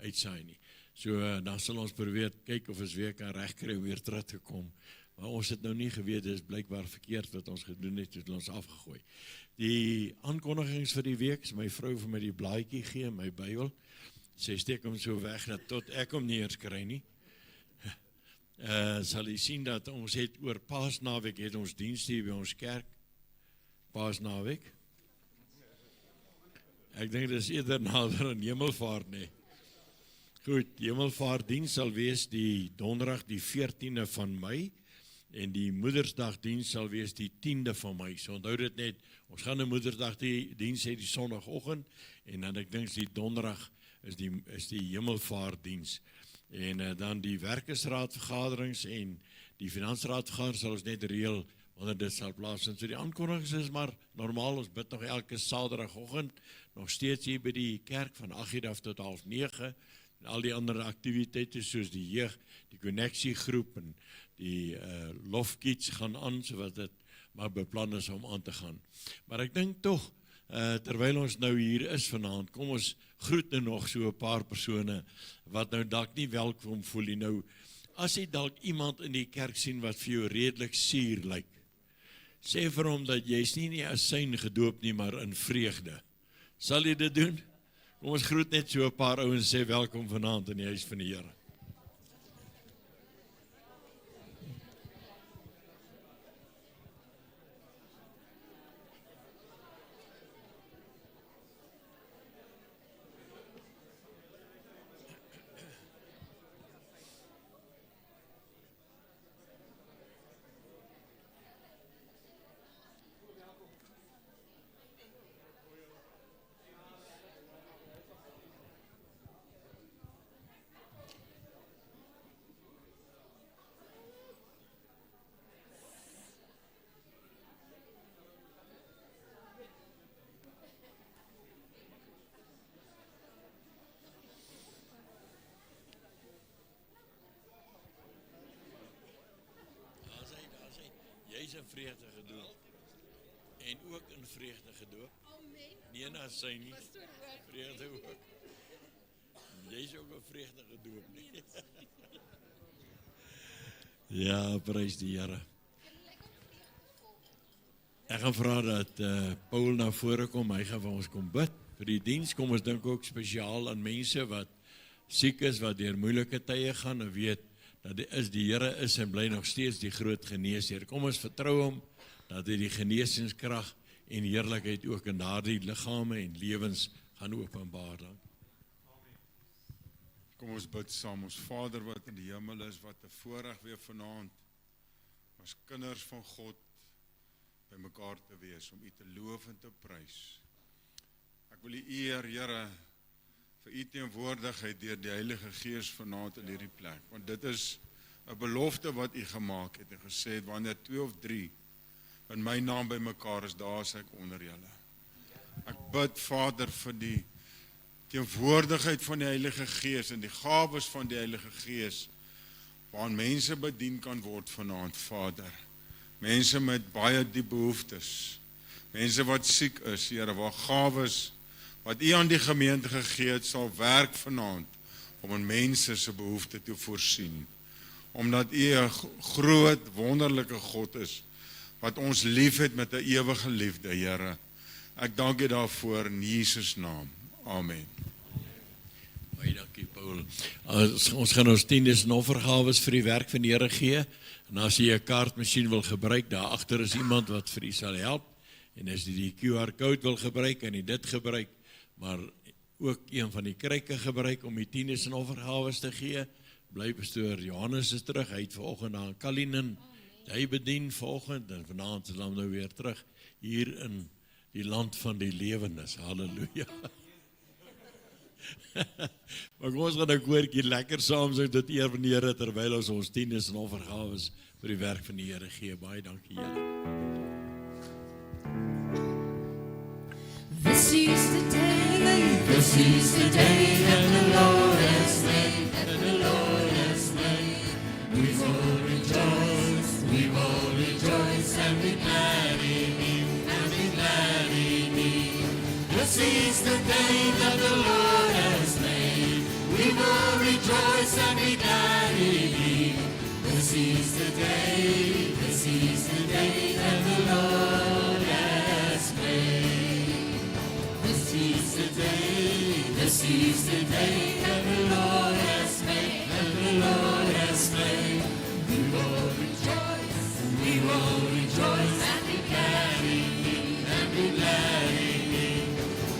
uitsaai nie. So, dan sal ons probeer kyk of ons weer kan regkry om weer terug te kom. Maar ons het nou nie geweet, dit is blykbaar verkeerd wat ons gedoen het, het ons afgegooi. Die aankondigings vir die week, is my vrou vir my die blaadjie gee, my Bybel. Sy steek hom so weg, dat tot ek hom nie eers kry nie. Sal jy sien dat ons het oor Paasnaweek, het ons dienst hier by ons kerk, Paasnaweek. Ek dink dit is eerder nader aan Hemelvaart, nee. Goed, Hemelvaartdiens sal wees die donderdag die 14de van Mei, en die Moedersdagdiens sal wees die 10de van Mei. So onthou dit net, ons gaan 'n Moedersdagdiens hê die Sondagoggend, en dan ek dink die donderdag is die Hemelvaartdiens. En dan die werkersraadvergaderings en die finansraadvergaderings sal ons net reël wanneer dit sal plaasvind. So die aankondigings is maar normaal, ons bid nog elke Saterdagoggend, nog steeds hier by die kerk van 8:00 af tot 8:30, en al die ander aktiwiteite soos die jeug, die konneksiegroep en die lofkiets gaan aan, so wat dit maar beplan is om aan te gaan. Maar ek dink tog, terwyl ons nou hier is vanaand, kom ons groet nou nog so 'n paar persone, wat nou dalk nie welkom voel nie. Nou, as jy dalk iemand in die kerk sien wat vir jou redelik suur lyk, sê vir hom dat jy is nie as asyn gedoop nie, maar in vreugde. Sal jy dit doen? Kom ons groet net so 'n paar ouens, sê welkom vanaand in die huis van die Here. Jy is in vreugde gedoop, en ook in vreugde gedoop. Nie na sy nie, vreugde ook. Jy is ook in vreugde gedoop nie. Ja, prys die Here. Ek gaan vra dat Paul na vore kom, hy gaan vir ons kom bid. Vir die diens kom ons dink ook spesiaal aan mense wat siek is, wat deur moeilike tye gaan, en weet, dat die Here is en bly nog steeds die groot geneesheer. Kom ons vertrou hom, dat hy die genesingskrag en heerlikheid ook in daardie liggame en lewens gaan openbaar. Kom ons bid saam, ons Vader wat in die hemel is, wat 'n voorreg weer vanaand, as kinders van God, by mekaar te wees, om U te loof en te prys. Ek wil U eer, Here, vir U teenwoordigheid deur die Heilige Gees vanaand in hierdie plek, want dit is 'n belofte wat U gemaak het en gesê het, wanneer 2 of 3 in my naam by mekaar is, daar is ek onder julle. Ek bid, Vader, vir die teenwoordigheid van die Heilige Gees en die gawes van die Heilige Gees, waarin mense bedien kan word vanaand, Vader. Mense met baie diep behoeftes, mense wat siek is, Here, waar gawes wat U aan die gemeente gegee het, sal werk vanaand, om in mense se behoefte te voorsien. Omdat U 'n groot, wonderlike God is, wat ons lief het met 'n ewige liefde, Here. Ek dank U daarvoor in Jesus naam. Amen. Baie dankie, Paul. Ons gaan ons tiendes en offergawes vir die werk van die Here gee, en as jy 'n kaartmasjien wil gebruik, daar agter is iemand wat vir u sal help, en as jy die QR-code wil gebruik, kan jy dit gebruik, maar ook een van die kruike gebruik om die tiendes en offergawes te gee. Bly pastoor Johannes is terug, hy het vanoggend na Kalinin, hy bedien vanoggend, en vanaand is hom nou weer terug, hier in die land van die lewendes. Halleluja. Maar kom ons gaan nou koortjie lekker saam sing tot eer van die Here, terwyl ons tiendes en offergawes vir die werk van die Here gee. Baie dankie, Here. This is the day that the Lord has made, We will rejoice and be glad in Him, This is the day that the Lord has made. We will rejoice and be glad in Him. This is the day that the Lord has made. This is the day that the Lord has made, that the Lord has made. We will rejoice and be glad in Him, and be glad in Him.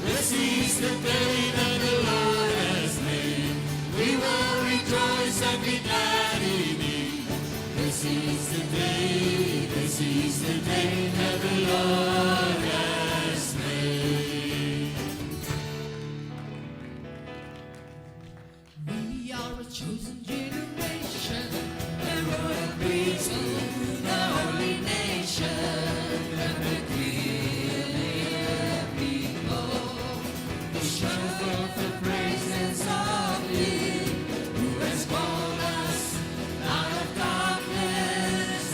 This is the day that the Lord has made. We will rejoice and be glad in Him. This is the day that the Lord has made. We are a chosen generation, a royal priesthood, a holy nation, and a peculiar people. We show forth the praises of Him who has called us out of darkness,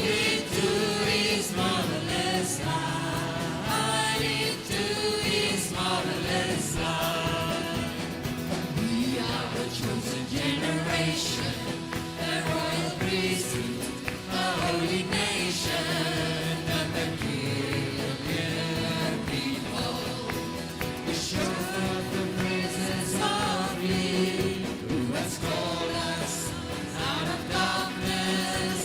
into His marvelous light, into His marvelous light. We are a chosen generation, a royal priesthood, a holy nation, a peculiar people. We show forth the praises of Him who has called us out of darkness,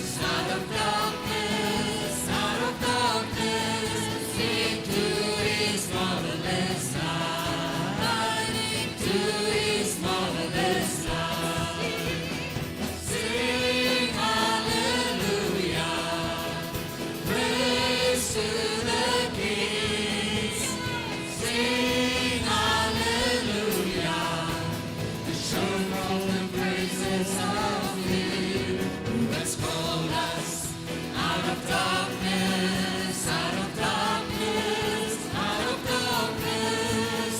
into His marvelous light, into His marvelous light. Sing hallelujah, praise to the King. Sing hallelujah, show forth the praises of Him who has called us out of darkness,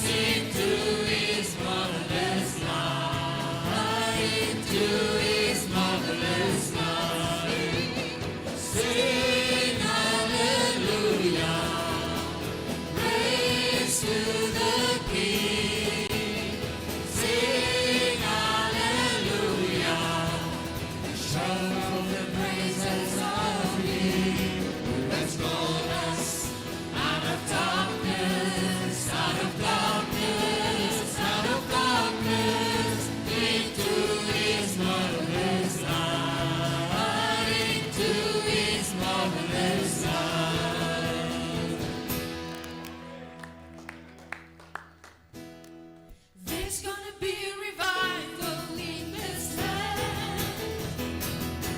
into His marvelous light, into His marvelous light. Sing hallelujah, praise to the King. Sing hallelujah, show the praises of Him who has called us out of darkness, into His marvelous light, into His marvelous light. There's gonna be a revival in this land.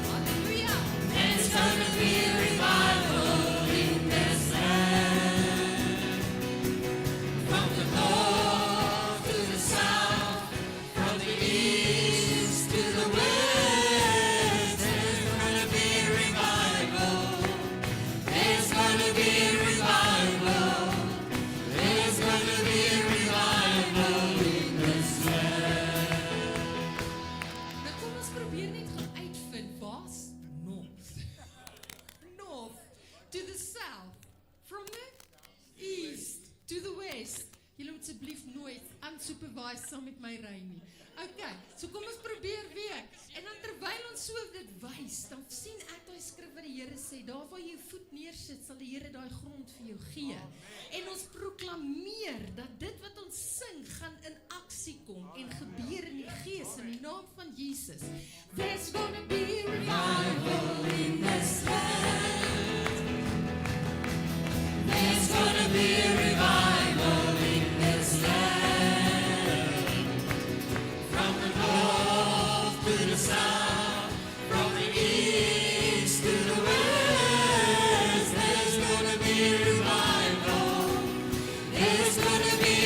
Hallelujah. There's gonna be a revival in this land. From the north to the south, from the east to the west, there's gonna be a revival. There's gonna be a revival. There's gonna be a revival in this land. Nou kom ons probeer net gaan uitvind waar's north. North to the south, from the east to the west. Julle moet asseblief nooit unsupervised saam met my ry nie. Okay, so kom ons probeer weer. En dan terwyl ons so dit wys, dan sien ek daai skrif wat die Here sê, daar waar jy jou voet neersit, sal die Here daai grond vir jou gee. En ons proklameer dat dit wat ons sing gaan in aksie kom en gebeur in die gees in die naam van Jesus. There's gonna be a revival in this land. There's gonna be a revival in this land. From the north to the south, from the east to the west, there's gonna be a revival. There's gonna be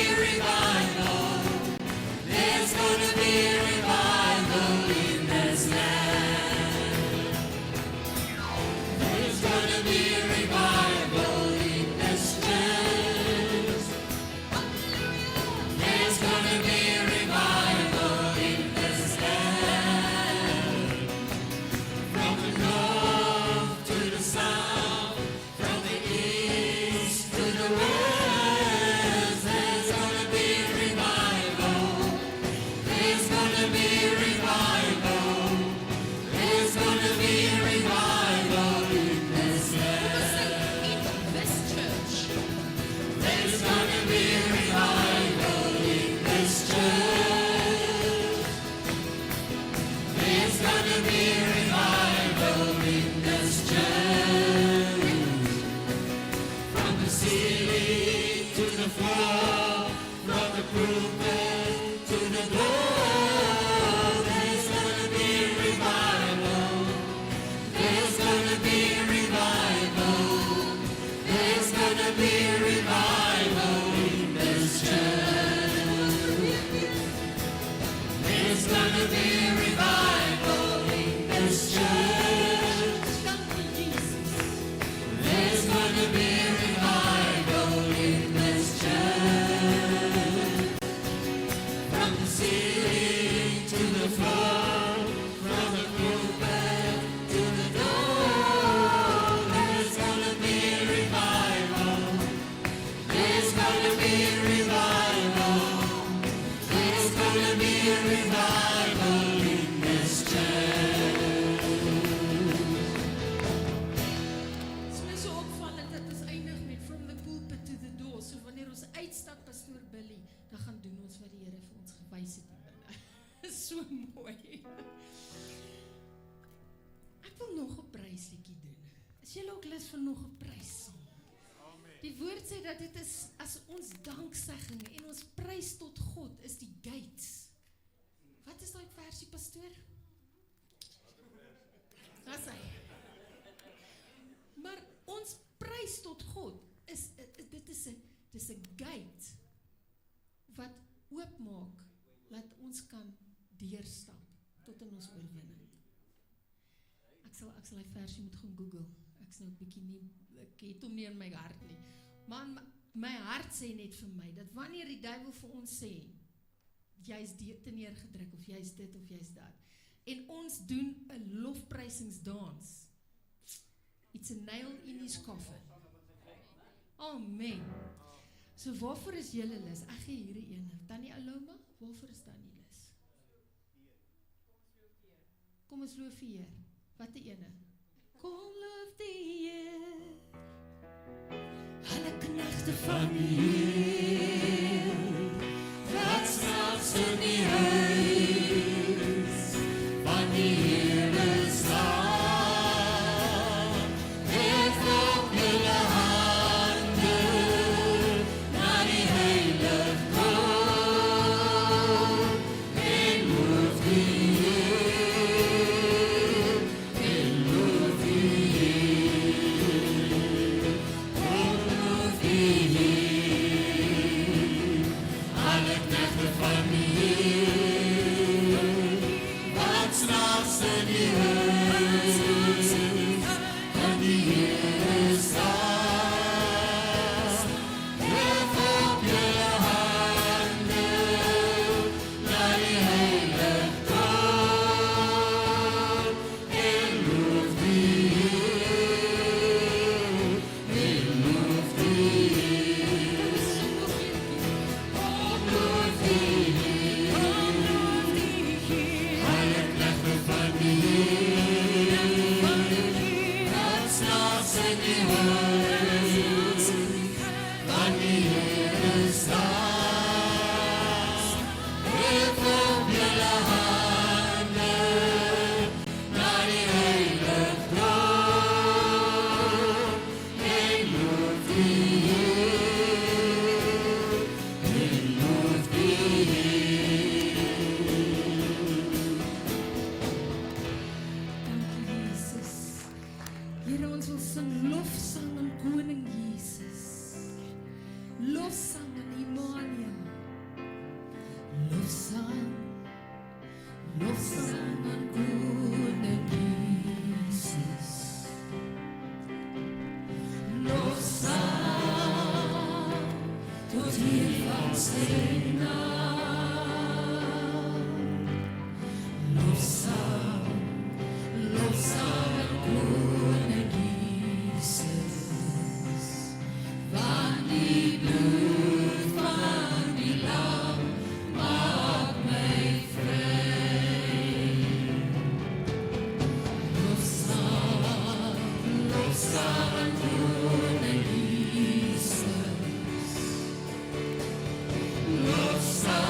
gonna be a revival. There's gonna be a revival in this church. Dit is my so opvallend dat ons eindig met from the pulpit to the door. So wanneer ons uitstap, Pastoor Billy, dan gaan doen ons wat die Here vir ons gewys het. So mooi. Ek wil nog 'n prysliedjie doen. Is julle ook lus vir nog 'n prysong? Die woord sê dat dit is as ons danksegging en ons prys tot God is die gates. Wat is daai versie, pastoor? Dis hy. Maar ons prys tot God is dit is 'n gate wat oopmaak laat ons kan deurstap tot in ons oorwinning. Ek sal die versie moet gaan Google. Ek's nou 'n bietjie nie, ek het hom nie in my hart nie. Maar my hart sê net vir my, dat wanneer die duiwel vir ons sê, jy's te neergedruk, of jy's dit, of jy's dat, en ons doen 'n lofprysingsdans, it's a nail in his coffin. Amen. So waarvoor is julle lus? Ek gee hierdie ene. Tannie Aloma, waarvoor is Tannie lus? Kom ons loof die Heer. Wat die ene? Kom loof die Heer. Alle knegte van die Heer, wat snaaks in die huis van die Here staan. Hef op julle hande na die heilig troon en loof die Heer, en loof die Heer. Kom loof die Heer, alle knegte van die Heer, wat snaaks in die huis van die Here staan. Hef op julle hande na die heilig troon en loof die Heer, en loof die Heer. Kom loof die Heer, alle knegte van die Heer, wat snaaks in die huis van die Here staan. Hef op julle hande na die heilig troon en loof die Heer, en loof die Dankie Jesus. Here, ons wil sing lofsang aan Koning Jesus. Lofsang aan Immanuel. Lofsang, lofsang aan Koning Jesus. Lofsang tot hier van sy naam. Lofsang, lofsang aan Koning Jesus. Van die bloed van die lam maak my vry. Lofsang, lofsang aan Koning Jesus. Lofsang.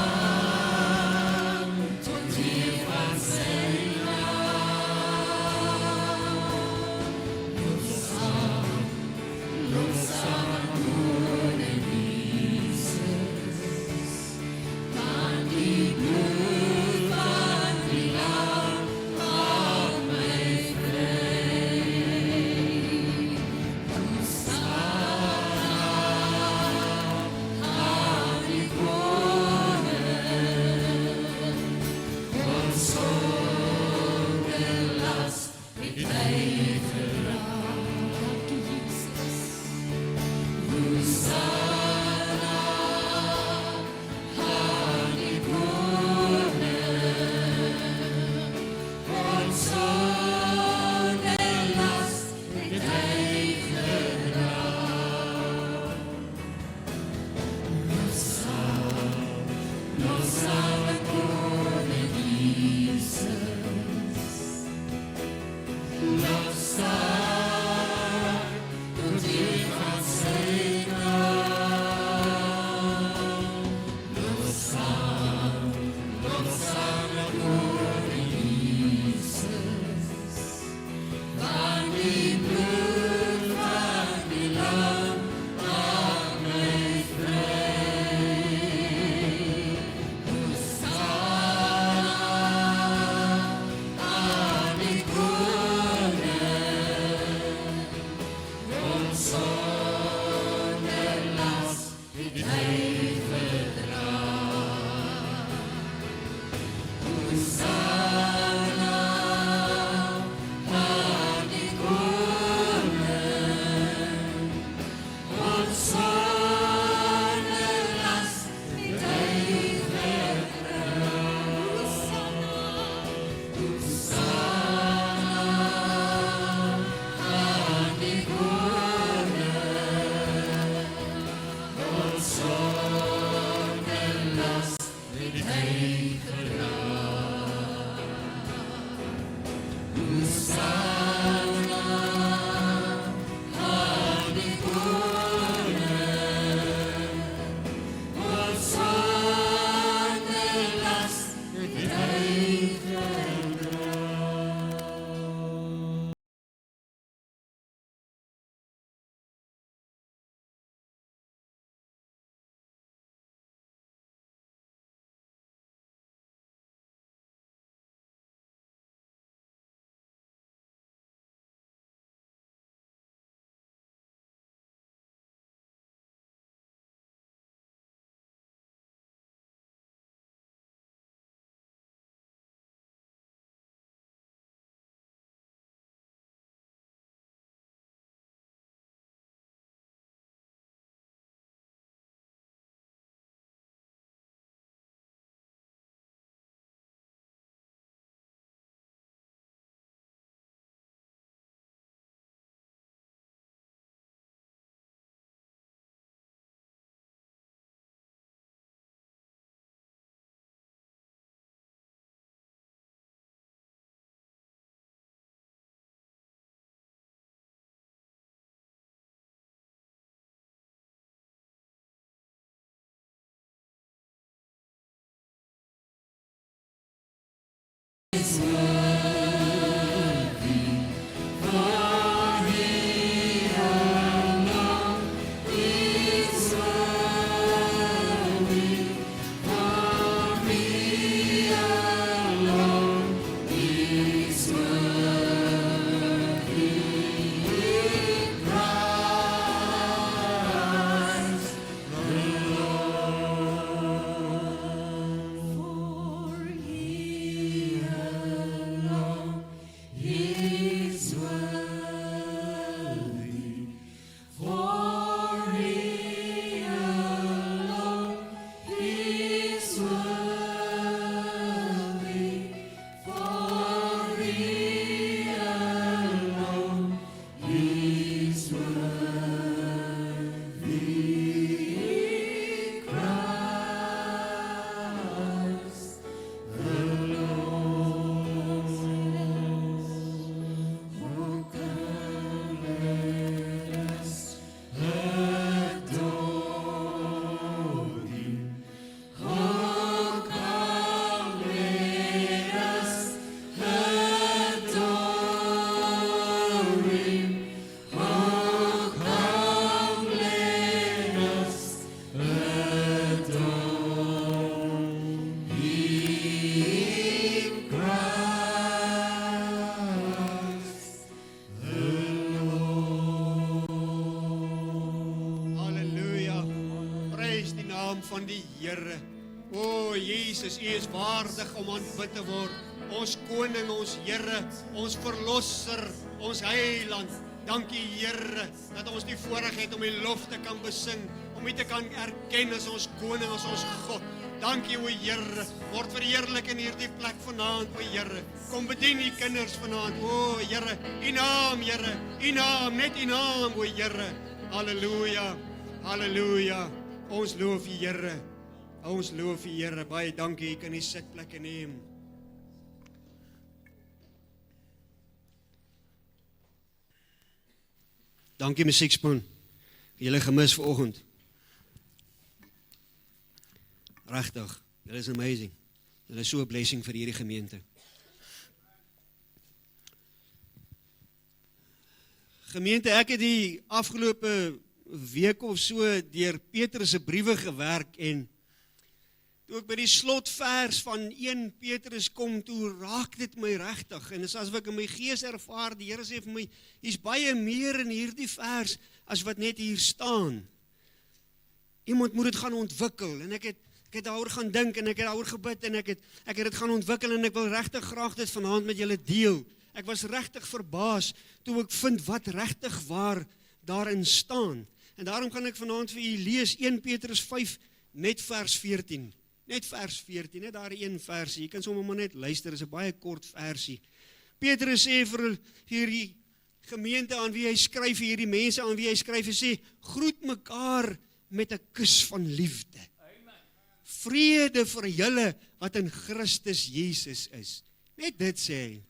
van die Here. O Jesus, U is waardig om aanbid te word. Ons koning, ons Here, ons verlosser, ons heiland. Dankie Here, dat ons die voorreg het om U lof te kan besing, om U te kan erken as ons koning, as ons God. Dankie o Here, word verheerlik in hierdie plek vanaand o Here. Kom bedien U kinders vanaand. O Here, U naam Here, U naam, net U naam o Here. Halleluja. Halleluja. Ons loof U Here. Ons loof U Here. Baie dankie, U kan die sitplekke neem. Dankie musiekspan. Julle gemis vanoggend. Regtig, dit is amazing. Dit is so 'n blessing vir hierdie gemeente. Gemeente, ek het die afgelope week of so deur Petrus se briewe gewerk en toe ek by die slotvers van 1 Petrus kom, toe raak dit my regtig. En dis asof ek in my gees ervaar, die Here sê vir my, hier's baie meer in hierdie vers as wat net hier staan. Iemand moet dit gaan ontwikkel en ek het daaroor gaan dink en ek het daaroor gebid en ek het dit gaan ontwikkel en ek wil regtig graag dit vanaand met julle deel. Ek was regtig verbaas toe ek vind wat regtig waar daarin staan. En daarom gaan ek vanaand vir u lees 1 Petrus 5 net vers 14. Net vers 14, net daar een versie. Jy kan sommer maar net luister, dit is 'n baie kort versie. Petrus sê vir hierdie gemeente aan wie hy skryf, hierdie mense aan wie hy skryf, hy sê, groet mekaar met 'n kus van liefde. Vrede vir julle wat in Christus Jesus is. Net dit sê hy.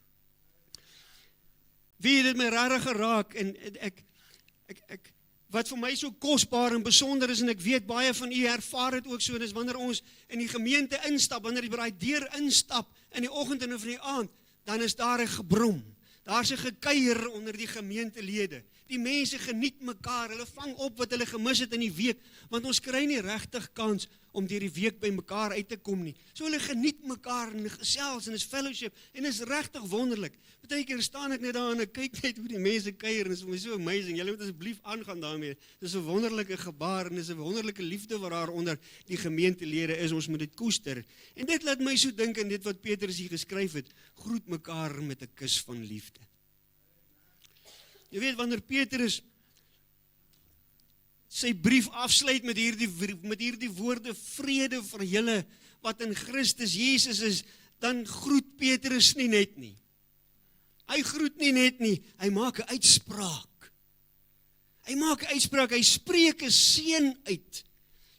Wie het dit my regtig geraak en ek wat vir my so kosbaar en besonder is, en ek weet baie van u ervaar dit ook so, dis wanneer ons in die gemeente instap, wanneer jy by daai deur instap, in die oggend en of in die aand, dan is daar 'n gebrom, daar's 'n gekuier onder die gemeentelede. Die mense geniet mekaar, hulle vang op wat hulle gemis het in die week, want ons kry nie regtig kans om deur die week by mekaar uit te kom nie. So hulle geniet mekaar en gesels en is fellowship en is regtig wonderlik. Partykeer staan ek net daar en ek kyk net hoe die mense kuier en is vir my so amazing. Julle moet asseblief aangaan daarmee. Dis 'n wonderlike gebaar en dis 'n wonderlike liefde wat daar onder die gemeentelede is. Ons moet dit koester. En dit laat my so dink aan dit wat Petrus hier geskryf het. Groet mekaar met 'n kus van liefde. Jy weet, wanneer Petrus sy brief afsluit met hierdie woorde, vrede vir julle wat in Christus Jesus is, dan groet Petrus nie net nie. Hy groet nie net nie, hy maak 'n uitspraak. Hy maak 'n uitspraak, hy spreek 'n seën uit.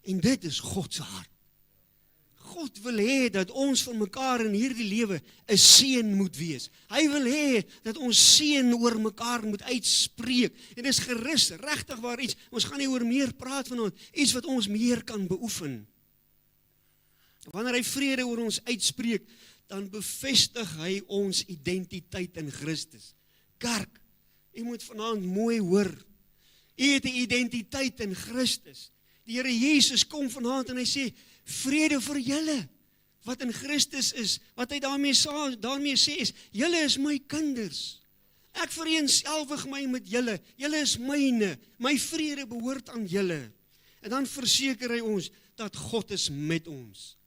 En dit is God se hart. God wil hê dat ons vir mekaar in hierdie lewe 'n seën moet wees. Hy wil hê dat ons seën oor mekaar moet uitspreek. En dis gerus, regtig waar iets, ons gaan nie oor meer praat vanaand, iets wat ons meer kan beoefen. Wanneer hy vrede oor ons uitspreek, dan bevestig hy ons identiteit in Christus. Kerk, u moet vanaand mooi hoor. U het 'n identiteit in Christus. Die Here Jesus kom vanaand en hy sê, vrede vir julle, wat in Christus is, wat hy daarmee sê is, julle is my kinders. Ek vereenselwig my met julle, julle is myne, my vrede behoort aan julle. En dan verseker hy ons, dat God is met ons.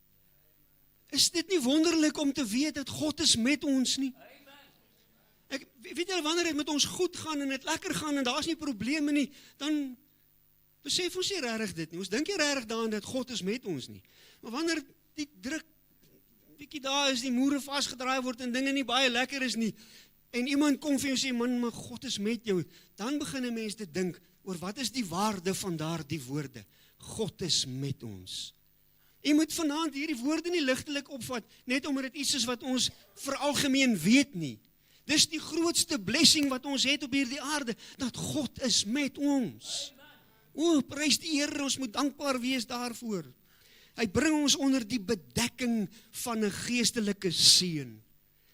Is dit nie wonderlik om te weet, dat God is met ons nie? Weet julle, wanneer dit met ons goed gaan, en dit lekker gaan, en daar is nie probleme nie, dan besef ons nie regtig dit nie. Ons dink nie regtig daaraan dat God is met ons nie. Maar wanneer die druk bietjie daar is, die moere vasgedraai word en dinge nie baie lekker is nie, en iemand kom vir jou sê, man, maar God is met jou, dan begin 'n mens te dink oor wat is die waarde van daardie woorde. God is met ons. Jy moet vanaand hierdie woorde nie ligtelik opvat, net omdat dit iets is wat ons veralgemeen weet nie. Dis die grootste blessing wat ons het op hierdie aarde, dat God is met ons. O, prys die Here, ons moet dankbaar wees daarvoor. Hy bring ons onder die bedekking van 'n geestelike seën.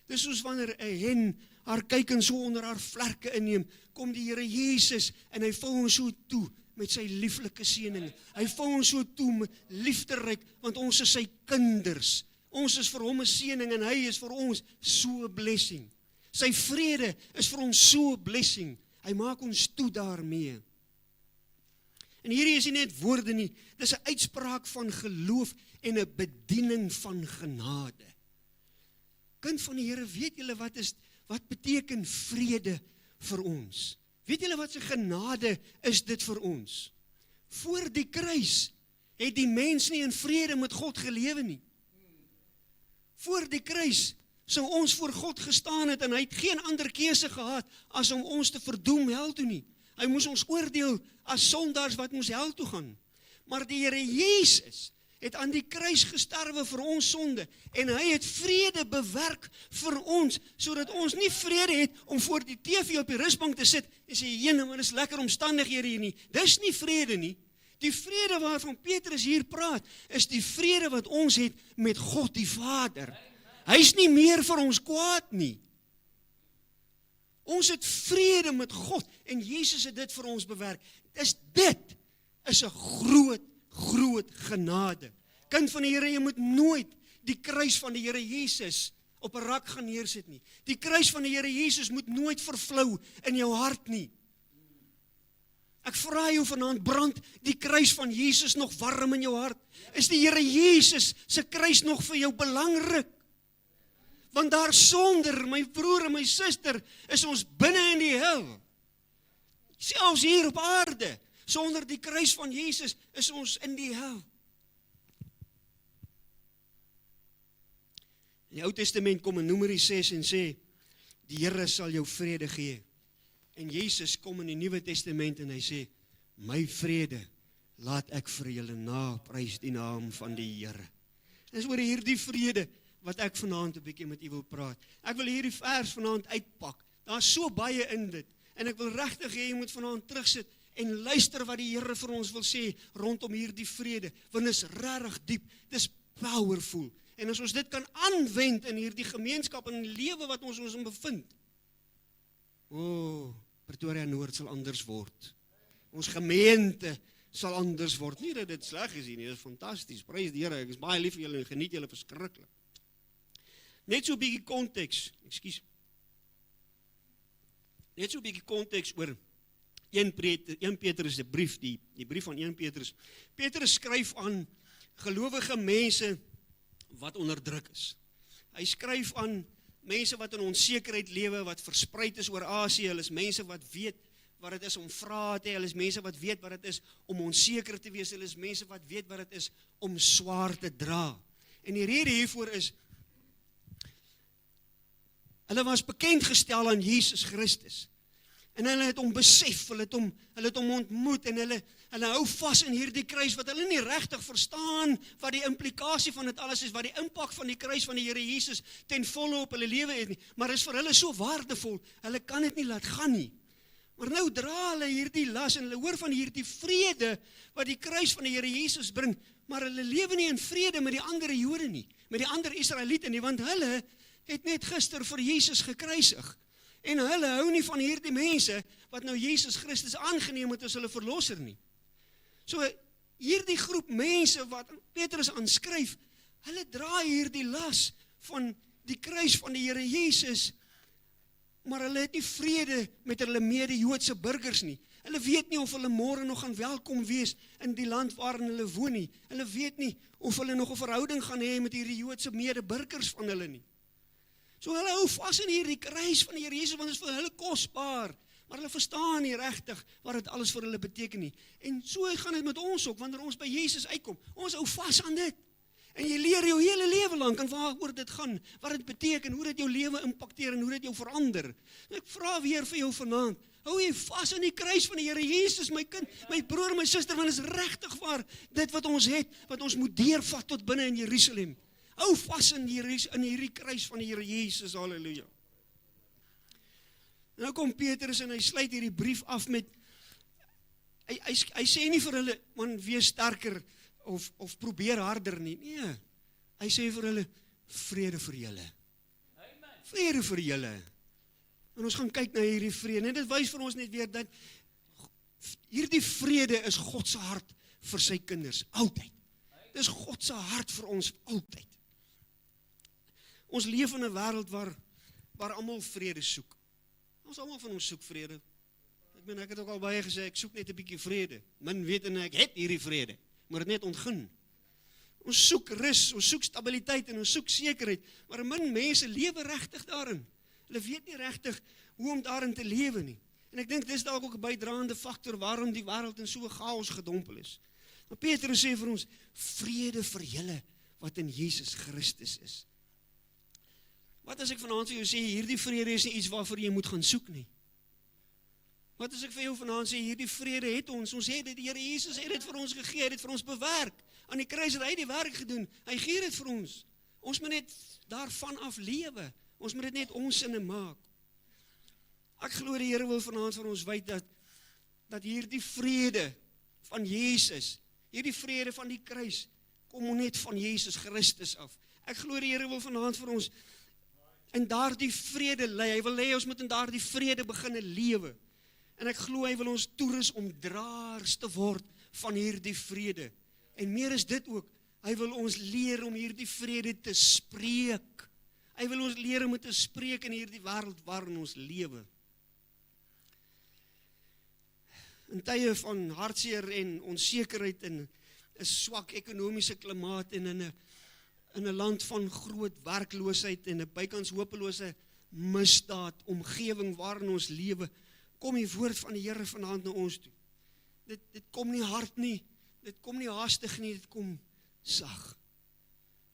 Dis soos wanneer 'n hen haar kuikens so onder haar vlerke inneem, kom die Here Jesus en hy vou ons so toe met sy lieflike seëning. Hy vou ons so toe met liefderyk, want ons is sy kinders. Ons is vir hom 'n seëning en hy is vir ons so 'n blessing. Sy vrede is vir ons so 'n blessing. Hy maak ons toe daarmee. En hierdie is nie net woorde nie, dis 'n uitspraak van geloof en 'n bediening van genade. Kind van die Here, weet julle wat beteken vrede vir ons? Weet julle wat se genade is dit vir ons? Voor die kruis het die mens nie in vrede met God gelewe nie. Voor die kruis sou ons voor God gestaan het en hy het geen ander keuse gehad as om ons te verdoem hel toe nie. Hy moes ons oordeel as sondaars wat moes hel toe gaan. Maar die Here Jesus het aan die kruis gesterwe vir ons sonde en hy het vrede bewerk vir ons, sodat ons nie vrede het om voor die TV op die rusbank te sit en sê, jene, maar dis lekker omstandighede hier nie. Dis nie vrede nie. Die vrede waarvan Petrus hier praat, is die vrede wat ons het met God die Vader. Hy is nie meer vir ons kwaad nie. Ons het vrede met God en Jesus het dit vir ons bewerk. Dit is 'n groot genade. Kind van die Here, jy moet nooit die kruis van die Here Jesus op 'n rak gaan neersit nie. Die kruis van die Here Jesus moet nooit vervlou in jou hart nie. Ek vra jou vanaand, brand die kruis van Jesus nog warm in jou hart? Is die Here Jesus se kruis nog vir jou belangrik? Want daar sonder, my broer en my suster, is ons binne in die hel. Selfs hier op aarde, sonder die kruis van Jesus, is ons in die hel. In die Ou Testament kom in Numeri 6 en sê, die Here sal jou vrede gee. En Jesus kom in die Nuwe Testament en hy sê, my vrede laat ek vir julle na, prys die naam van die Here. En dis oor hierdie vrede wat ek vanaand 'n bietjie met u wil praat. Ek wil hierdie vers vanaand uitpak. Daar's so baie in dit. En ek wil regtig hê jy moet vanaand terugsit en luister wat die Here vir ons wil sê rondom hierdie vrede, want dit is regtig diep, dit is powerful. En as ons dit kan aanwend in hierdie gemeenskap en in die lewe wat ons in bevind, Pretoria Noord sal anders word. Ons gemeente sal anders word. Nie dat dit sleg is nie, dit is fantasties. Prys die Here, ek is baie lief vir julle en geniet julle verskriklik. Net so 'n bietjie konteks, Net so 'n bietjie konteks oor 1 Petrus se brief, die brief van 1 Petrus. Petrus skryf aan gelowige mense wat onderdruk is. Hy skryf aan mense wat in onsekerheid lewe, wat verspreid is oor Asië. Hulle is mense wat weet wat dit is om vrae te hê. Hulle is mense wat weet wat dit is om onseker te wees. Hulle is mense wat weet wat dit is om swaar te dra. En die rede hiervoor is, hulle was bekend gestel aan Jesus Christus. En hulle het hom besef, hulle het hom ontmoet en hulle hou vas in hierdie kruis wat hulle nie regtig verstaan wat die implikasie van dit alles is, wat die impak van die kruis van die Here Jesus ten volle op hulle lewe het nie, maar is vir hulle so waardevol, hulle kan dit nie laat gaan nie. Maar nou dra hulle hierdie las en hulle hoor van hierdie vrede wat die kruis van die Here Jesus bring, maar hulle lewe nie in vrede met die ander Jode nie, met die ander Israeliete nie, want hulle het net gister vir Jesus gekruisig. En hulle hou nie van hierdie mense wat nou Jesus Christus aangeneem het as hulle verlosser nie. So hierdie groep mense wat Petrus aanskryf, hulle dra hierdie las van die kruis van die Here Jesus, maar hulle het nie vrede met hulle mede-Joodse burgers nie. Hulle weet nie of hulle môre nog gaan welkom wees in die land waarin hulle woon nie. Hulle weet nie of hulle nog 'n verhouding gaan hê met hierdie Joodse mede-burgers van hulle nie. So hulle hou vas in hierdie kruis van die Here Jesus, want dit is vir hulle kosbaar, maar hulle verstaan nie regtig wat dit alles vir hulle beteken nie. En so gaan dit met ons ook, wanneer ons by Jesus uitkom. Ons hou vas aan dit. En jy leer jou hele lewe lank en waaroor dit gaan, wat dit beteken, hoe dit jou lewe impakteer en hoe dit jou verander. En ek vra weer vir jou vanaand, hou jy vas aan die kruis van die Here Jesus, my kind, my broer, my suster, want dit is regtig waar, dit wat ons het, wat ons moet deurvat tot binne in Jerusalem. Hou vas in hierdie kruis van die Here Jesus, halleluja. Nou kom Petrus en hy sluit hierdie brief af met, hy sê nie vir hulle, man, wees sterker, of probeer harder nie. Nee, hy sê vir hulle, vrede vir julle. Vrede vir julle. En ons gaan kyk na hierdie vrede. En dit wys vir ons net weer dat hierdie vrede is God se hart vir sy kinders, altyd. Dit is God se hart vir ons, altyd. Ons leef in 'n wêreld waar almal vrede soek. Ons almal van ons soek vrede. Ek het ook al baie gesê, ek soek net 'n bietjie vrede. Min weet en ek het hierdie vrede. Maar dit net ontgin. Ons soek rus, ons soek stabiliteit en ons soek sekerheid, maar min mense lewe regtig daarin. Hulle weet nie regtig hoe om daarin te lewe nie. En ek dink dis dalk ook 'n bydraende faktor waarom die wêreld in so 'n chaos gedompel is. Maar Petrus sê vir ons, vrede vir julle wat in Jesus Christus is. Wat as ek vanaand vir jou sê, hierdie vrede is nie iets waarvoor jy moet gaan soek nie. Wat as ek vir jou vanaand sê, hierdie vrede het ons het dit, die Here Jesus het dit vir ons gegee, het dit vir ons bewerk. Aan die kruis het hy die werk gedoen, hy gee dit vir ons. Ons moet net daarvan af lewe, ons moet dit net ons sinne maak. Ek glo die Here wil vanaand vir ons wys dat hierdie vrede van Jesus, hierdie vrede van die kruis, kom net van Jesus Christus af. Ek glo die Here wil vanaand vir ons in daardie vrede lei, hy wil hê ons moet in daardie vrede begin lewe. En ek glo hy wil ons toerus om draers te word van hierdie vrede. En meer is dit ook, hy wil ons leer om hierdie vrede te spreek. Hy wil ons leer om te spreek in hierdie wêreld waarin ons lewe. In tye van hartseer en onsekerheid en 'n swak ekonomiese klimaat en in 'n land van groot werkloosheid en 'n bykans hopelose misdaad omgewing waarin ons lewe, kom die woord van die Here vanaand na ons toe. Dit kom nie hard nie, dit kom nie haastig nie, dit kom sag.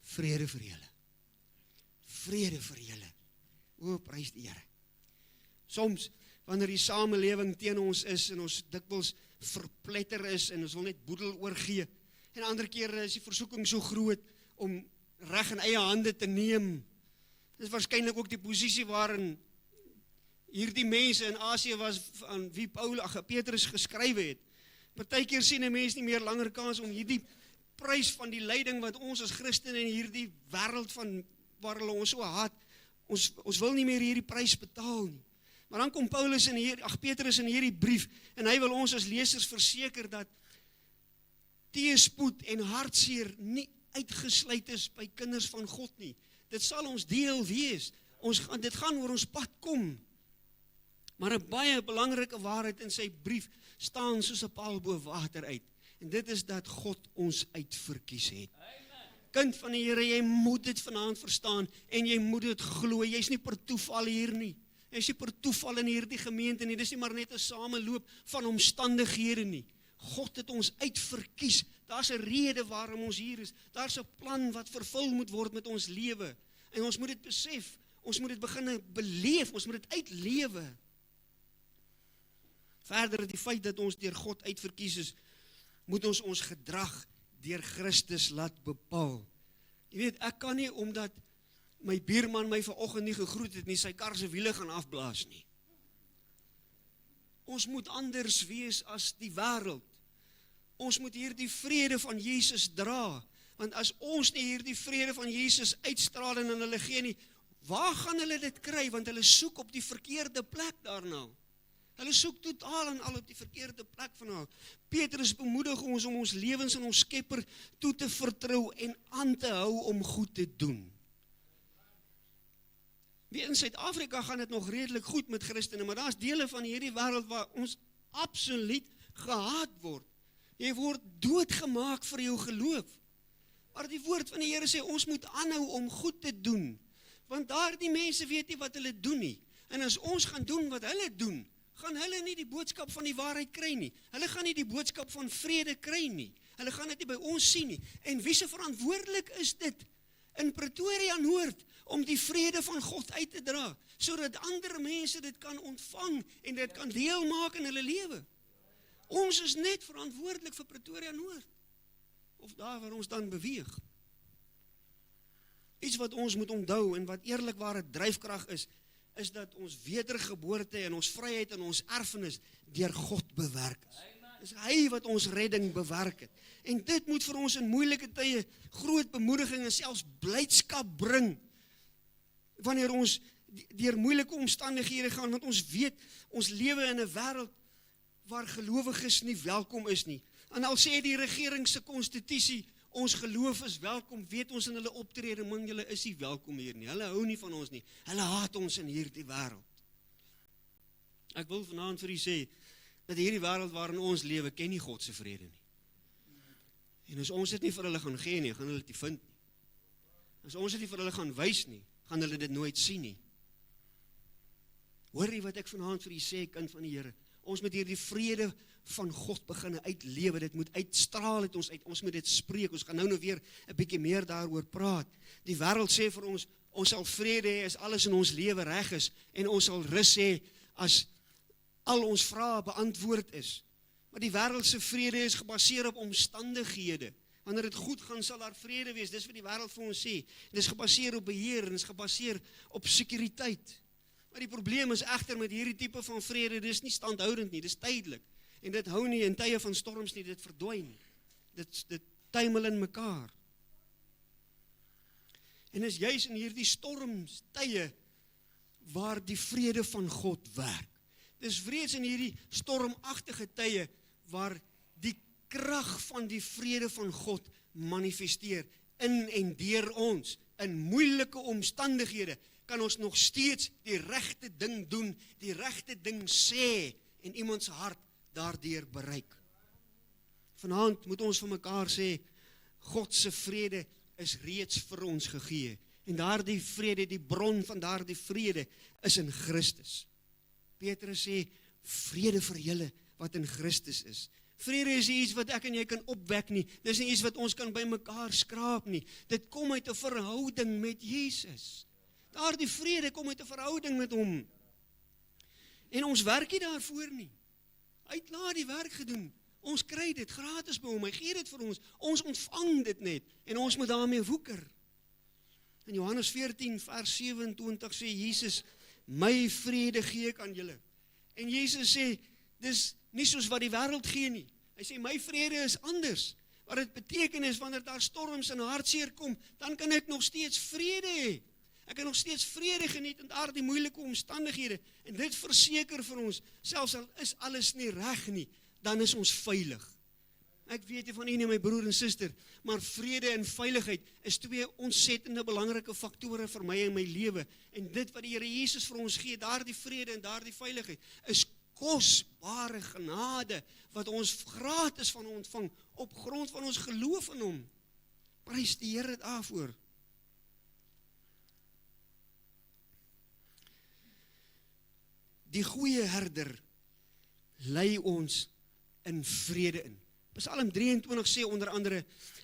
Vrede vir julle. Vrede vir julle. O, prys die Here. Soms, wanneer die samelewing teen ons is en ons dikwels verpletter is en ons wil net boedel oorgee, en ander kere is die versoeking so groot om reg in eie hande te neem. Dit is waarskynlik ook die posisie waarin hierdie mense in Asië was aan wie Petrus geskrywe het. Partykeer sien 'n mens nie meer langer kans om hierdie prys van die lyding wat ons as Christene in hierdie wêreld van waar hulle ons so haat, ons wil nie meer hierdie prys betaal nie. Maar dan kom Petrus in hierdie brief en hy wil ons as lesers verseker dat teëspoed en hartseer nie uitgesluit is by kinders van God nie. Dit sal ons deel wees. Dit gaan oor ons pad kom. Maar 'n baie belangrike waarheid in sy brief staan soos 'n paal bo water uit. En dit is dat God ons uitverkies het. Kind van die Here, jy moet dit vanaand verstaan en jy moet dit glo. Jy's nie per toeval hier nie. Jy's nie per toeval in hierdie gemeente nie. Dis nie maar net 'n sameloop van omstandighede nie. God het ons uitverkies. Daar's 'n rede waarom ons hier is. Daar's 'n plan wat vervul moet word met ons lewe. En ons moet dit besef. Ons moet dit begin beleef. Ons moet dit uitlewe. Verder, die feit dat ons deur God uitverkies is, moet ons gedrag deur Christus laat bepaal. Jy weet, ek kan nie omdat my buurman my vanoggend nie gegroet het nie, sy kar se wiele gaan afblaas nie. Ons moet anders wees as die wêreld. Ons moet hierdie vrede van Jesus dra, want as ons nie hierdie vrede van Jesus uitstraal en aan hulle gee nie, waar gaan hulle dit kry? Want hulle soek op die verkeerde plek daarna. Hulle soek totaal en al op die verkeerde plek vanaf. Petrus bemoedig ons om ons lewens aan ons Skepper toe te vertrou en aan te hou om goed te doen. Wie in Suid-Afrika gaan dit nog redelik goed met Christene, maar daar's dele van hierdie wêreld waar ons absoluut gehaat word. Jy word doodgemaak vir jou geloof. Maar die woord van die Here sê ons moet aanhou om goed te doen, want daardie mense weet nie wat hulle doen nie. En as ons gaan doen wat hulle doen, gaan hulle nie die boodskap van die waarheid kry nie. Hulle gaan nie die boodskap van vrede kry nie. Hulle gaan dit nie by ons sien nie. En wie se verantwoordelik is dit in Pretoria Noord om die vrede van God uit te dra, sodat ander mense dit kan ontvang en dit kan deel maak in hulle lewe? Ons is net verantwoordelik vir Pretoria Noord, of daar waar ons dan beweeg. Iets wat ons moet onthou en wat eerlikware dryfkrag is dat ons wedergeboorte en ons vryheid en ons erfenis deur God bewerk is. Dis hy wat ons redding bewerk het. En dit moet vir ons in moeilike tye groot bemoediging en selfs blydskap bring, wanneer ons deur moeilike omstandighede gaan, want ons weet, ons lewe in 'n wêreld waar gelowiges nie welkom is nie. En al sê die regering se konstitusie, ons geloof is welkom, weet ons in hulle optrede, man, julle is nie welkom hier nie. Hulle hou nie van ons nie. Hulle haat ons in hierdie wêreld. Ek wil vanaand vir u sê, dat hierdie wêreld waarin ons lewe, ken nie God se vrede nie. En as ons dit nie vir hulle gaan gee nie, gaan hulle dit nie vind nie. As ons dit nie vir hulle gaan wys nie, gaan hulle dit nooit sien nie. Hoor jy wat ek vanaand vir u sê, kind van die Here? Ons moet hierdie vrede van God begin uitlewe, dit moet uitstraal uit ons uit, ons moet dit spreek, ons gaan nou weer 'n bietjie meer daaroor praat. Die wêreld sê vir ons, ons sal vrede hê as alles in ons lewe reg is, en ons sal rus hê as al ons vrae beantwoord is. Maar die wêreld se vrede is gebaseer op omstandighede. Wanneer dit goed gaan, sal daar vrede wees, dis wat die wêreld vir ons sê. Dit is gebaseer op beheer, en dit is gebaseer op sekuriteit. Maar die probleem is egter met hierdie tipe van vrede, dit is nie standhoudend nie, dit is tydelik. En dit hou nie in tye van storms nie, dit verdwyn. Dit tuimel in mekaar. En is juis in hierdie stormtye waar die vrede van God werk. Dis vrees in hierdie stormagtige tye waar die krag van die vrede van God manifesteer in en deur ons. In moeilike omstandighede kan ons nog steeds die regte ding doen, die regte ding sê en iemand se hart daardeur bereik. Vanaand moet ons vir mekaar sê, God se vrede is reeds vir ons gegee. En daardie vrede, die bron van daardie vrede is in Christus. Petrus sê, vrede vir julle wat in Christus is. Vrede is nie iets wat ek en jy kan opwek nie. Dis nie iets wat ons kan by mekaar skraap nie. Dit kom uit 'n verhouding met Jesus. Daardie vrede kom uit 'n verhouding met hom. En ons werk nie daarvoor nie. Hy het klaar die werk gedoen. Ons kry dit gratis by hom. Hy gee dit vir ons. Ons ontvang dit net en ons moet daarmee woeker. In Johannes 14 vers 27 sê Jesus, my vrede gee ek aan julle. En Jesus sê, dis nie soos wat die wêreld gee nie. Hy sê, my vrede is anders. Wat dit beteken is, wanneer daar storms en hartseer kom, dan kan ek nog steeds vrede hê. Ek kan nog steeds vrede geniet in daardie moeilike omstandighede. En dit verseker vir ons, selfs al is alles nie reg nie, dan is ons veilig. Ek weet nie van u nie, my broer en suster, maar vrede en veiligheid is twee ontsettende belangrike faktore vir my en my lewe. En dit wat die Here Jesus vir ons gee, daardie vrede en daardie veiligheid, is kosbare genade, wat ons gratis van ontvang, op grond van ons geloof in hom. Prys die Here daarvoor. Die goeie herder lei ons in vrede in. Psalm 23 sê onder andere,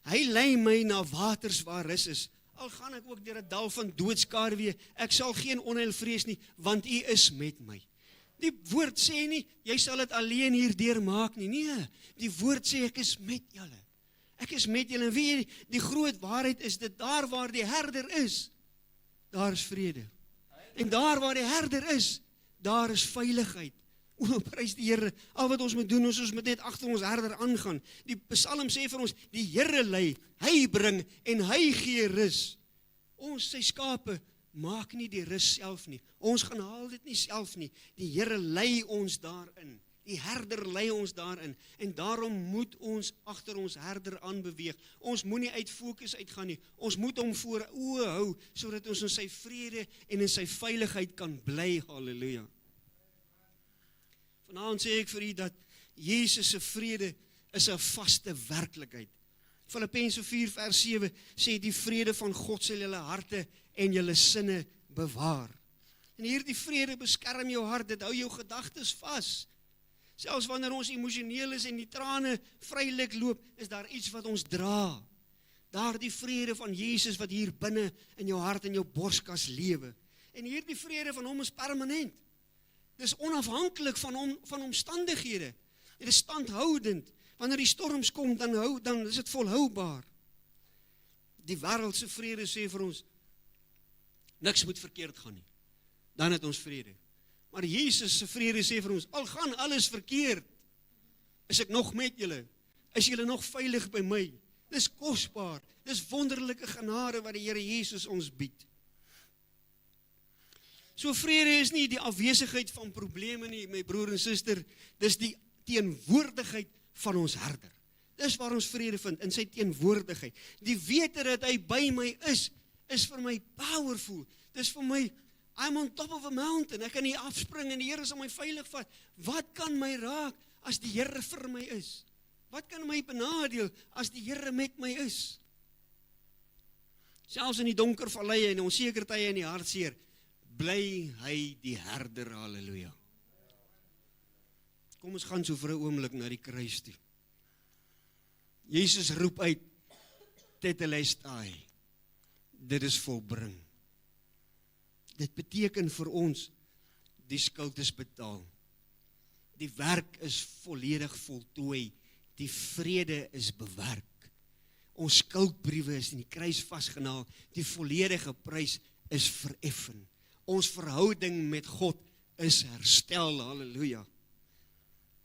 hy lei my na waters waar rus is. Al gaan ek ook deur 'n dal van doodskaduwee, ek sal geen onheil vrees nie, want U is met my. Die woord sê nie, jy sal dit alleen hierdeur maak nie. Nee, die woord sê ek is met julle. Ek is met julle. En weet jy, die groot waarheid is dit, daar waar die herder is, daar is vrede. En daar waar die herder is, daar is veiligheid. O, prys die Here. Al wat ons moet doen, ons moet net agter ons herder aangaan. Die Psalm sê vir ons, die Here lei, hy bring en hy gee rus. Ons sy skape maak nie die rus self nie. Ons gaan haal dit nie self nie. Die Here lei ons daarin. Die herder lei ons daarin. En daarom moet ons agter ons herder aanbeweeg. Ons moenie uit fokus uitgaan nie. Ons moet hom voor oë hou, sodat ons in sy vrede en in sy veiligheid kan bly. Halleluja. Vanaand sê ek vir u dat Jesus se vrede is 'n vaste werklikheid. Filippense 4 vers 7 sê die vrede van God sal julle harte en julle sinne bewaar. En hierdie vrede beskerm jou hart, dit hou jou gedagtes vas. Selfs wanneer ons emosioneel is en die trane vrylik loop, is daar iets wat ons dra. Daardie vrede van Jesus wat hier binne in jou hart en jou borskas lewe. En hierdie vrede van hom is permanent. Dis onafhanklik van omstandighede. Dit is standhoudend. Wanneer die storms kom, dan is dit volhoubaar. Die wêreldse vrede sê vir ons, niks moet verkeerd gaan nie. Dan het ons vrede. Maar Jesus se vrede sê vir ons, al gaan alles verkeerd, is ek nog met julle. Is julle nog veilig by my? Dis kosbaar. Dis wonderlike genade wat die Here Jesus ons bied. So vrede is nie die afwesigheid van probleme nie, my broer en suster, dis die teenwoordigheid van ons herder. Dis waar ons vrede vind, in sy teenwoordigheid. Die wete dat hy by my is vir my powerful. Dis vir my, I'm on top of a mountain, ek kan nie afspring en die Here sal my veilig vat. Wat kan my raak as die Here vir my is? Wat kan my benadeel as die Here met my is? Selfs in die donker valleie en onseker tye in die hartseer, bly hy die herder, halleluja. Kom ons gaan so vir 'n oomblik na die kruis toe. Jesus roep uit, tetelestai, dit is volbring. Dit beteken vir ons, die skuld is betaal. Die werk is volledig voltooi, die vrede is bewerk. Ons skuldbriewe is in die kruis vasgenaal, die volledige prys is vereffen. Ons verhouding met God is herstel, halleluja.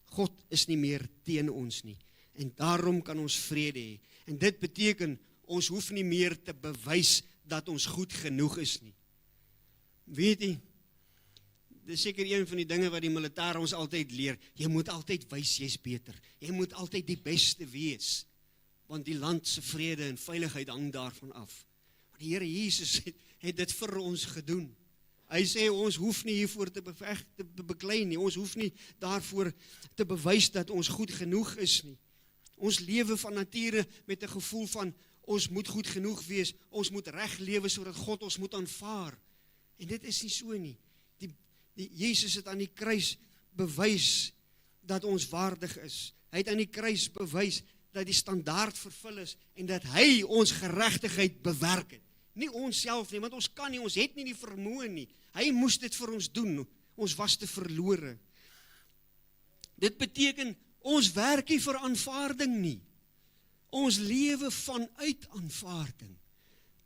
God is nie meer teen ons nie, en daarom kan ons vrede hê. En dit beteken, ons hoef nie meer te bewys dat ons goed genoeg is nie. Weet jy, dit is seker een van die dinge wat die militair ons altyd leer, jy moet altyd wys jy's beter, jy moet altyd die beste wees, want die land se vrede en veiligheid hang daarvan af. Maar die Here Jesus het dit vir ons gedoen. Hy sê ons hoef nie hiervoor te beklei nie, ons hoef nie daarvoor te bewys dat ons goed genoeg is nie. Ons lewe van nature met 'n gevoel van ons moet goed genoeg wees, ons moet reg lewe sodat God ons moet aanvaar. En dit is nie so nie. Die Jesus het aan die kruis bewys dat ons waardig is. Hy het aan die kruis bewys dat die standaard vervul is en dat hy ons geregtigheid bewerk het. Nie ons self nie, want ons kan nie, ons het nie die vermoë nie. Hy moes dit vir ons doen, ons was te verlore. Dit beteken, ons werk nie vir aanvaarding nie. Ons lewe vanuit aanvaarding.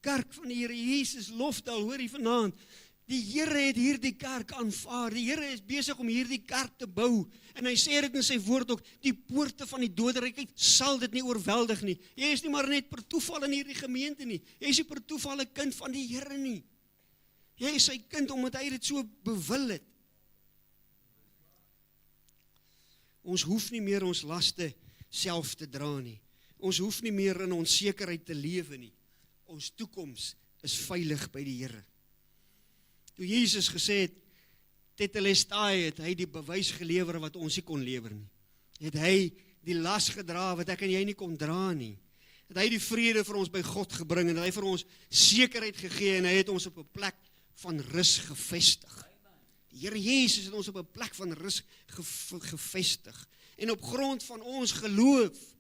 Kerk van die Here Jesus, Lofdal, hoor jy vanaand, Die Here het hierdie kerk aanvaar. Die Here is besig om hierdie kerk te bou. En hy sê dit in sy woord ook, die poorte van die doderyk sal dit nie oorweldig nie. Jy is nie maar net per toeval in hierdie gemeente nie. Jy is nie per toeval 'n kind van die Here nie. Jy is sy kind omdat hy dit so bewil het. Ons hoef nie meer ons laste self te dra nie. Ons hoef nie meer in onsekerheid te lewe nie. Ons toekoms is veilig by die Here. Toe Jesus gesê het, Tetelestai, het hy die bewys gelewer wat ons nie kon lewer nie. Het hy die las gedra wat ek en jy nie kon dra nie. Het hy die vrede vir ons by God gebring en het hy vir ons sekerheid gegee en hy het ons op 'n plek van rus gevestig. Die Here Jesus het ons op 'n plek van rus gevestig. En op grond van ons geloof